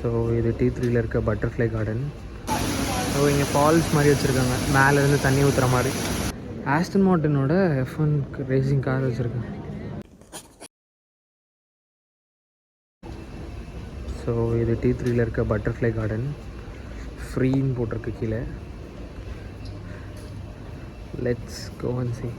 So இது T3ல இருக்க பட்டர்ஃப்ளை கார்டன். ஸோ இங்கே ஃபால்ஸ் மாதிரி வச்சுருக்காங்க, மேலேருந்து தண்ணி ஊற்றுற மாதிரி. ஆஸ்டன் மார்ட்டினோட F1 ரேசிங் கார் வச்சுருக்காங்க. ஸோ இது T3ல இருக்க பட்டர்ஃப்ளை கார்டன். ஃப்ரீன்னு போட்டிருக்கு கீழே. Let's go and see.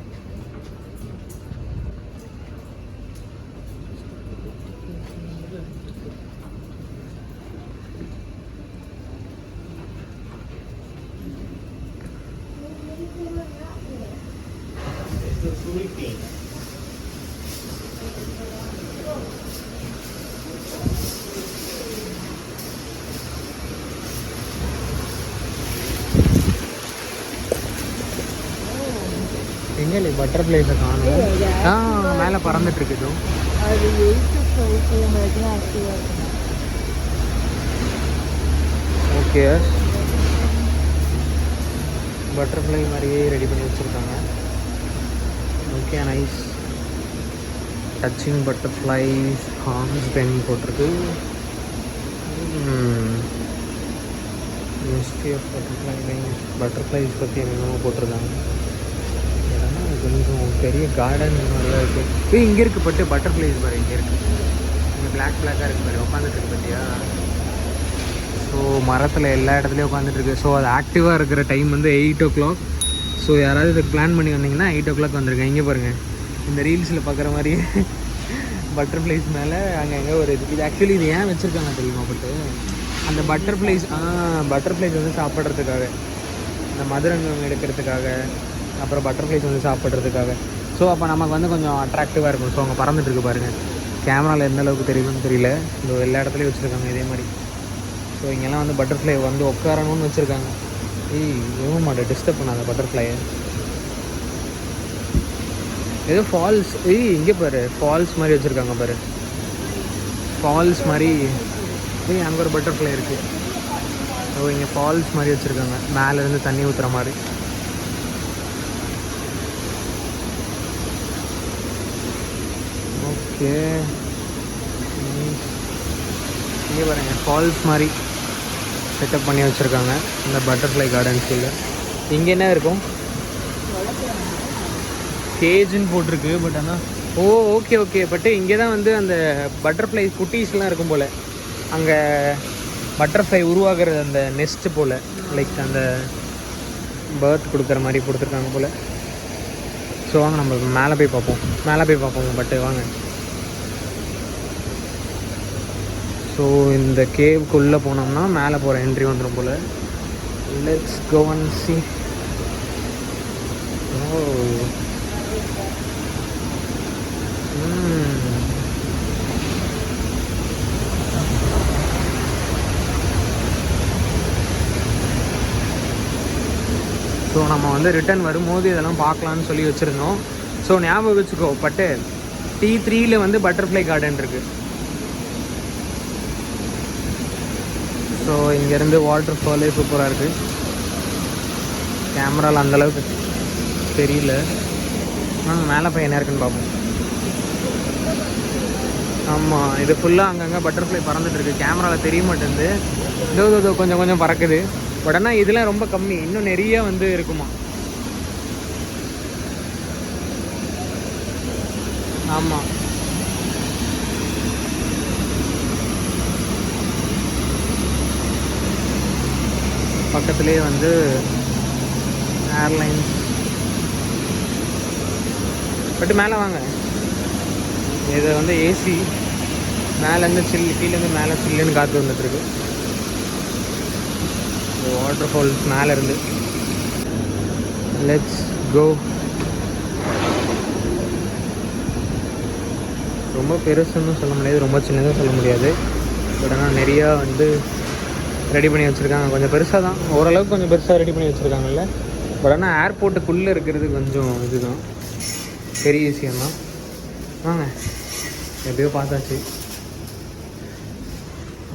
எங்கே பட்டர்ஃப்ளைஸை காணும். மேலே பறந்துட்டுருக்கு. இதுவும் ஓகே, பட்டர்ஃப்ளை மாதிரியே ரெடி பண்ணி வச்சுருக்காங்க. Okay, nice. டச்சிங் பட்டர்ஃப்ளைஸ், ஹார்ம்ஸ் பென் போட்டிருக்கு. மிஸ்ட்ரி ஆஃப் பட்டர்ஃப்ளைஸ் பற்றி என்னென்னமோ போட்டிருக்காங்க. கொஞ்சம் பெரிய கார்டன் நல்லா இருக்குது. இங்கே இருக்குது பட்டு பட்டர்ஃப்ளைஸ் பாரு, இங்கே இருக்குது. இங்கே பிளாக்காக இருக்குது பாரு, உட்காந்துட்டுருக்கு பார்த்தியா. ஸோ மரத்தில் எல்லா இடத்துலையும் உட்காந்துட்டுருக்கு. ஸோ அது ஆக்டிவாக இருக்கிற டைம் வந்து 8 o'clock. ஸோ யாராவது இதுக்கு பிளான் பண்ணி வந்தீங்கன்னா 8 o'clock வந்துருக்கேன். இங்கே பாருங்கள், இந்த ரீல்ஸில் பார்க்குற மாதிரி பட்டர்ஃப்ளைஸ் மேலே அங்கங்கே ஒரு இது ஆக்சுவலி இது ஏன் வச்சுருக்காங்க தெரியுமா பட்டு, அந்த பட்டர்ஃப்ளைஸ் வந்து சாப்பிட்றதுக்காக, இந்த மதுரங்கம் எடுக்கிறதுக்காக, அப்புறம் பட்டர்ஃப்ளைஸ் வந்து சாப்பிட்றதுக்காக. ஸோ அப்போ நமக்கு வந்து கொஞ்சம் அட்ராக்டிவாக இருக்கும். ஸோ அவங்க பறந்துட்டுருக்கு பாருங்கள். கேமராவில் எந்த அளவுக்கு தெரியுதுன்னு தெரியல. இந்த எல்லா இடத்துலையும் வச்சுருக்காங்க இதே மாதிரி. ஸோ இங்கெல்லாம் வந்து பட்டர்ஃப்ளை வந்து உட்காரணும்னு வச்சுருக்காங்க. எதுவும் மாட்டேன், டிஸ்டர்ப் பண்ணாத பட்டர்ஃப்ளையை. ஏதோ ஃபால்ஸ், இங்கே பாரு ஃபால்ஸ் மாதிரி வச்சுருக்காங்க பாரு, ஃபால்ஸ் மாதிரி. அங்கே ஒரு பட்டர்ஃப்ளை இருக்குது. ஸோ இங்கே ஃபால்ஸ் மாதிரி வச்சுருக்காங்க, மேலேருந்து தண்ணி ஊற்றுற மாதிரி. ஓகே, இங்கே பாருங்கள் ஃபால்ஸ் மாதிரி செட்டப் பண்ணி வச்சுருக்காங்க இந்த பட்டர்ஃப்ளை கார்டன் கீழே. இங்கே என்ன இருக்கும், கேஜுன்னு போட்டிருக்கு. பட் ஆனால் ஓகே பட்டு இங்கே தான் வந்து அந்த பட்டர்ஃப்ளை குட்டீஸ்லாம் இருக்கும் போல். அங்கே பட்டர்ஃப்ளை உருவாகிறது அந்த நெஸ்ட்டு போல், லைக் அந்த பர்த் கொடுக்குற மாதிரி கொடுத்துருக்காங்க போல். ஸோ வாங்க நம்ம மேலே போய் பார்ப்போம். பட்டு வாங்க. ஸோ இந்த கேவுக்குள்ளே போனோம்னா மேலே போகிற என்ட்ரி வந்துடும் போல். Let's go and see. So நம்ம வந்து ரிட்டன் வரும்போது இதெல்லாம் பார்க்கலான்னு சொல்லி வச்சுருந்தோம். ஸோ ஞாபகம் வச்சுக்கோ பட்டு, T3ல வந்து பட்டர்ஃப்ளை கார்டன் இருக்குது. ஸோ இங்கேருந்து வாட்டர் ஃபாலே சூப்பராக இருக்குது. கேமராவில் அந்தளவுக்கு தெரியல. மேலே போய் என்ன இருக்குன்னு பார்ப்போம். ஆமாம், இது ஃபுல்லாக அங்கங்கே பட்டர்ஃப்ளை பறந்துட்டுருக்கு. கேமராவில் தெரிய மாட்டேங்குது. இதோ கொஞ்சம் பறக்குது. பட் ஆனால் இதெல்லாம் ரொம்ப கம்மி, இன்னும் நிறைய வந்து இருக்குமா. ஆமாம், பக்கத்துலேயே வந்து ஏர்லைன்ஸ். பட் மேலே வாங்க, இது வந்து ஏசி, மேலேருந்து சில்லு, கீழேருந்து மேலே சில்லுன்னு காற்று வந்துட்டுருக்கு. வாட்டர் ஃபால்ஸ் மேலே இருந்து. Let's go. ரொம்ப பெருசுன்னு சொல்ல முடியாது, ரொம்ப சின்னதாக சொல்ல முடியாது. பட் ஆனால் நிறையா வந்து ரெடி பண்ணி வச்சுருக்காங்க. கொஞ்சம் பெருசாக தான், ஓரளவுக்கு கொஞ்சம் பெருசாக ரெடி பண்ணி வச்சுருக்காங்கல்ல. பட் ஆனால் ஏர்போர்ட்டுக்குள்ளே இருக்கிறது கொஞ்சம் இதுதான், பெரிய விஷயம்தான். வாங்க, எப்படியோ பார்த்தாச்சு.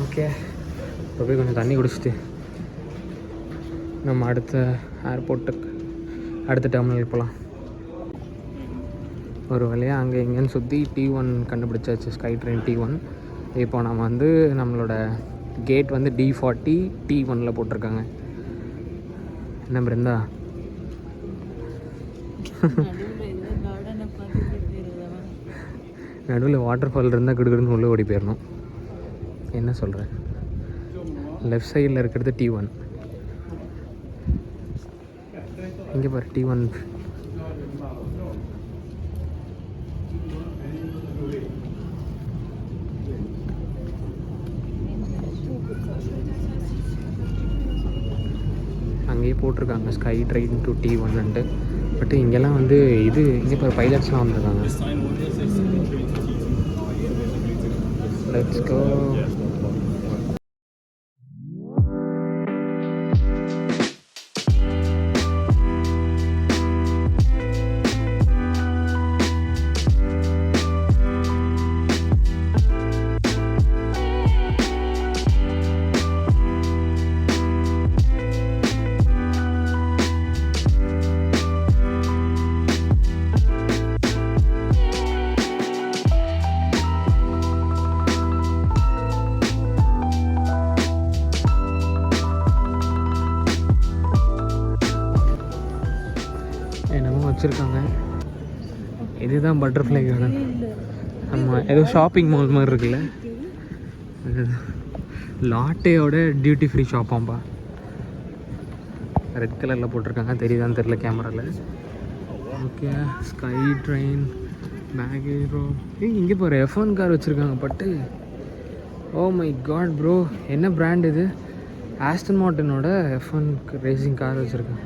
ஓகே, இப்போ போய் கொஞ்சம் தண்ணி குடிச்சிட்டு நம்ம அடுத்த ஏர்போர்ட்டுக்கு, அடுத்த டெர்மினலுக்கு போகலாம். ஒரு வழியாக அங்கே இங்கேன்னு சுற்றி T1 கண்டுபிடிச்சாச்சு, ஸ்கை ட்ரெயின் T1. இப்போ நம்ம வந்து நம்மளோட கேட் வந்து D40 T1 போட்டிருக்காங்க. என்ன பிருந்தா? நடுவில் வாட்டர் ஃபால் இருந்தால் கிடுக்கிடுன்னு உள்ளே ஓடி போயிடணும். என்ன சொல்கிறேன்? லெஃப்ட் சைடில் இருக்கிறது T1. இங்கே பாரு T1. அங்கேயே போட்டிருக்காங்க sky train to T1. But இங்கெல்லாம் வந்து இது இங்கே பாரு பைலட்ஸ்லாம் வந்திருக்காங்க. Let's go. என்னமோ வச்சுருக்காங்க. இதுதான் பட்டர்ஃப்ளை கார்டன். ஆமாம், ஏதோ ஷாப்பிங் மால் மாதிரி இருக்குல்ல. லாட்டேயோட டியூட்டி ஃப்ரீ ஷாப்பாம்பா. ரெட் கலரில் போட்டிருக்காங்க, தெரியுதான்னு தெரில கேமராவில். Okay, sky train baggage row. இங்கே பாரு F1 கார் வச்சுருக்காங்க. பட்டு ஓ மை காட் ப்ரோ, என்ன பிராண்ட் இது? ஆஸ்டன் மார்ட்டினோட F1 ரேசிங் கார் வச்சுருக்காங்க.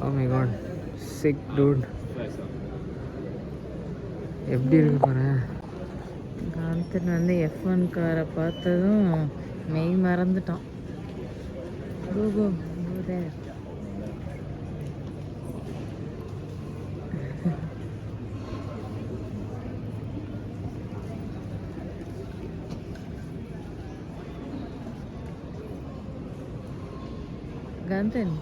Oh my god, sick dude. எப்படி இருக்கு பாரு. காந்தன் வந்து F1 காரை பார்த்ததும் மெய் மறந்துட்டான். காந்தன்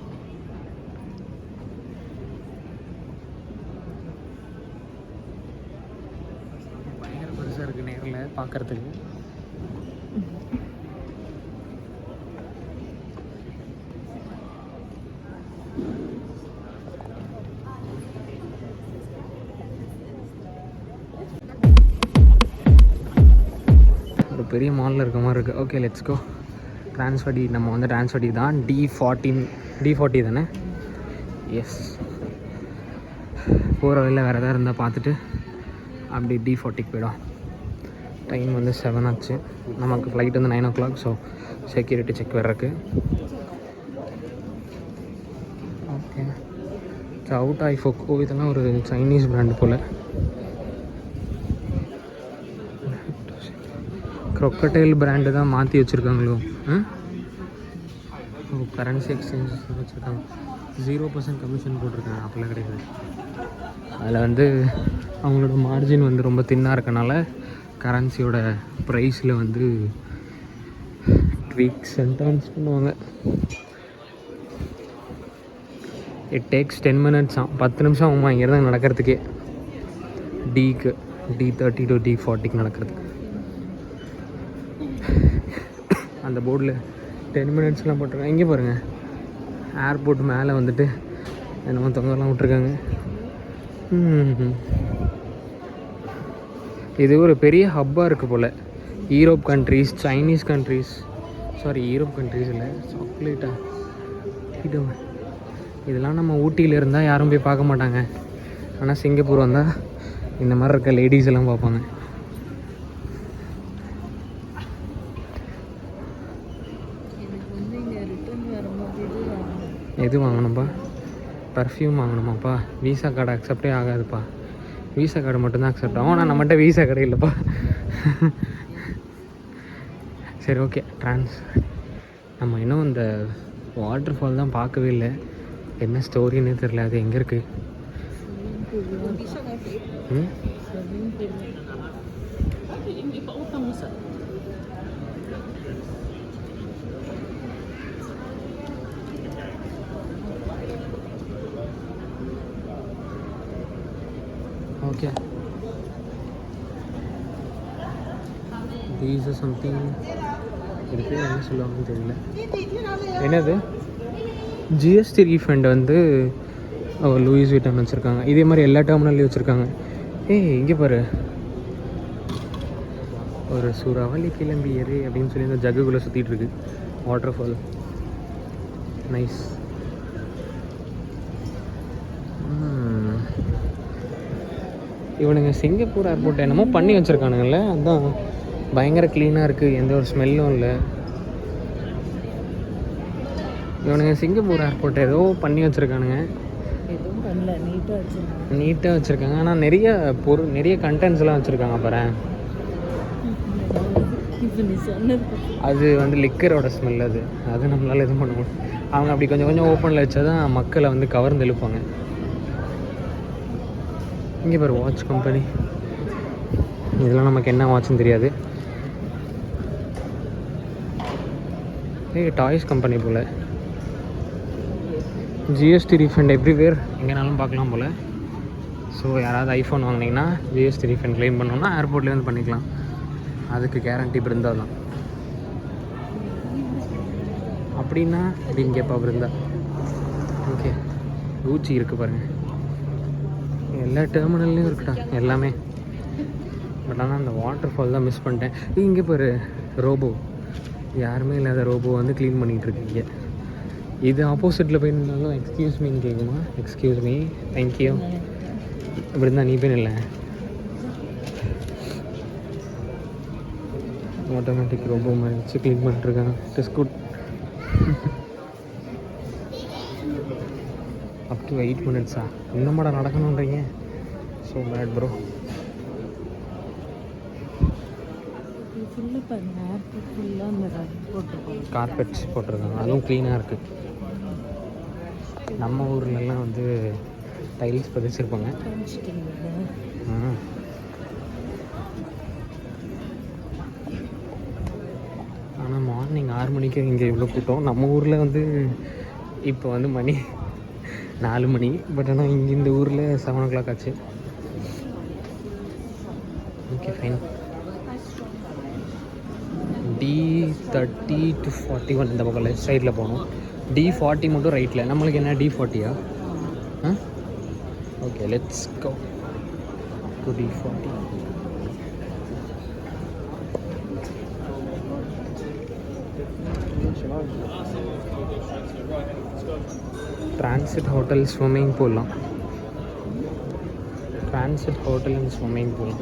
பயங்கர பெருசாக இருக்குது நேரில் பார்க்குறதுக்கு. ஒரு பெரிய மாலில் இருக்க மாதிரி இருக்குது. ஓகே, லெட்ஸ் கோ. ட்ரான்ஸ்ஃபர்டி, நம்ம வந்து ட்ரான்ஸ்ஃபர்டி தான். D40 தானே? எஸ். போகிற வழியில் வேறு எதாவது இருந்தால் பார்த்துட்டு அப்படி D40 போயிடும். டைம் வந்து 7 ஆச்சு. நமக்கு ஃப்ளைட் வந்து 9 o'clock. ஸோ செக்யூரிட்டி செக் வேறு இருக்குது. ஓகே, சவுட் ஐஃபோக்கோ இதெல்லாம் ஒரு சைனீஸ் பிராண்டு போல். க்ரொக்கடைல் பிராண்டு தான் மாற்றி வச்சுருக்காங்களோ. கரன்சி எக்ஸ்சேஞ்ச் வச்சுருக்காங்க. 0% கமிஷன் போட்டிருக்காங்க. அப்போல்லாம் கிடையாது. அதில் வந்து அவங்களோட மார்ஜின் வந்து ரொம்ப தின்னாக இருக்கனால கரன்சியோட ப்ரைஸில் வந்து ட்வீக்ஸ் அண்ட் டர்ன்ஸ் பண்ணுவாங்க. It takes 10 minutes. 10 நிமிஷம் ஆகுமா இங்கேருந்து நடக்கிறதுக்கே. D30 to D40 நடக்கிறதுக்கு. அந்த போர்டில் 10 minutesலாம் போட்டிருக்காங்க. இங்கே பாருங்கள், ஏர்போர்ட் மேலே வந்துட்டு என்னமோ தொங்கலாம் விட்ருக்காங்க. இது ஒரு பெரிய ஹப்பாக இருக்குது போல். Europe countries, Chinese countries, Europe countries இல்லை, சாக்லேட்டா இது. இதெல்லாம் நம்ம ஊட்டியில் இருந்தால் யாரும் போய் பார்க்க மாட்டாங்க. ஆனால் சிங்கப்பூர் வந்தால் இந்த மாதிரி இருக்க லேடிஸ் எல்லாம் பார்ப்பாங்க. எது வாங்கணும்ப்பா? பர்ஃப்யூம் வாங்கணுமாப்பா? வீசா கார்டு அக்செப்டே ஆகாதுப்பா. வீசா கார்டு மட்டும்தான் அக்செப்ட் ஆகும். ஆனால் நம்மகிட்ட வீசா கடை இல்லைப்பா. சரி, ஓகே. நம்ம இன்னும் இந்த வாட்டர் ஃபால் தான் பார்க்கவே இல்லை. என்ன ஸ்டோரின்னு தெரியல. அது எங்கே இருக்குது? ஓகே, தீஸ் சம்திங் இதுக்கு என்ன சொல்லுவாங்கன்னு தெரியல. என்னது ஜிஎஸ்டி ரீஃபண்ட் வந்து லூயிஸ் விட்டன் வச்சுருக்காங்க. இதே மாதிரி எல்லா டெர்மினல்லையும் வச்சுருக்காங்க. ஏய் இங்கே பாரு, ஒரு சூறாவளி கிளம்பியரு அப்படின்னு சொல்லி இந்த ஜக்குக்குள்ளே சுற்றிட்டு இருக்கு. Water fall nice. இவனுங்க சிங்கப்பூர் ஏர்போர்ட் என்னமோ பண்ணி வச்சுருக்கானுங்கள்ல, அதுதான் பயங்கர க்ளீனாக இருக்குது, எந்த ஒரு ஸ்மெல்லும் இல்லை. இவனுங்க சிங்கப்பூர் ஏர்போர்ட் ஏதோ பண்ணி வச்சுருக்கானுங்க, எதுவும் பண்ணல, நீட்டாக வச்சுருக்காங்க. நீட்டாக வச்சுருக்காங்க. ஆனால் நிறைய கண்டென்ட்ஸ்லாம் வச்சுருக்காங்க. அப்புறம் இப்போ நீ சொன்னது அது வந்து லிக்கரோட ஸ்மெல், அது நம்மளால் எதுவும் பண்ண முடியும். அவங்க அப்படி கொஞ்சம் கொஞ்சம் ஓப்பனில் வச்சா தான் மக்களை வந்து கவர்ந்து இழுப்பாங்க. இங்கே பாரு வாட்ச் கம்பெனி, இதெல்லாம் நமக்கு என்ன வாட்ச்னு தெரியாது. டாய்ஸ் கம்பெனி போல். ஜிஎஸ்டி ரீஃபண்ட் எவ்ரிவேர், எங்கேனாலும் பார்க்கலாம் போல். ஸோ யாராவது ஐஃபோன் வாங்கினீங்கன்னா ஜிஎஸ்டி ரீஃபண்ட் க்ளைம் பண்ணோன்னா ஏர்போர்ட்லேயே வந்து பண்ணிக்கலாம். அதுக்கு கேரண்டி பிருந்தா தான். அப்படின்னா அப்படின்னு கேட்பா பிருந்தா. ஓகே, ஊச்சி இருக்குது பாருங்கள், எல்லா டெர்மினல்லையும் இருக்குடா எல்லாமே. பட் ஆனால் அந்த வாட்டர் ஃபால் தான் மிஸ் பண்ணிட்டேன். இங்கே பாரு ரோபோ, யாருமே இல்லாத ரோபோ வந்து க்ளீன் பண்ணிகிட்டு இருக்கீங்க. இது ஆப்போசிட்டில் போய் நின்னாலும் எக்ஸ்கியூஸ் மீன்னு கேட்குமா? Excuse me, thank you. இப்படி இருந்தால் நீ போய் இல்லை. ஆட்டோமேட்டிக் ரோபோ மாதிரி வச்சு க்ளீன் பண்ணிட்டுருக்காங்க. It is good. Up to 8 minutes இன்னும்மாடா நடக்கணுன்றீங்க? So bad bro. கார்பெட்ஸ் போட்டிருக்காங்க, அதுவும் க்ளீனாக இருக்குது. நம்ம ஊர்லெலாம் வந்து டைல்ஸ் பதிச்சிருப்பாங்க. ஆனால் மார்னிங் 6 மணிக்கு இங்கே இவ்வளோ கூட்டம். நம்ம ஊரில் வந்து இப்போ வந்து மணி 4 மணி, பட் ஆனால் இங்கே இந்த ஊரில் 7 o'clock ஆச்சு. Okay fine. D30 to 41 இந்த பக்கம் லெஃப்ட் சைடில் போகணும். D40 மட்டும் ரைட்டில். நம்மளுக்கு என்ன D40யா? Okay let's go to D40. Transit hotel swimming பூல்லாம். Transit hotel and swimming pool.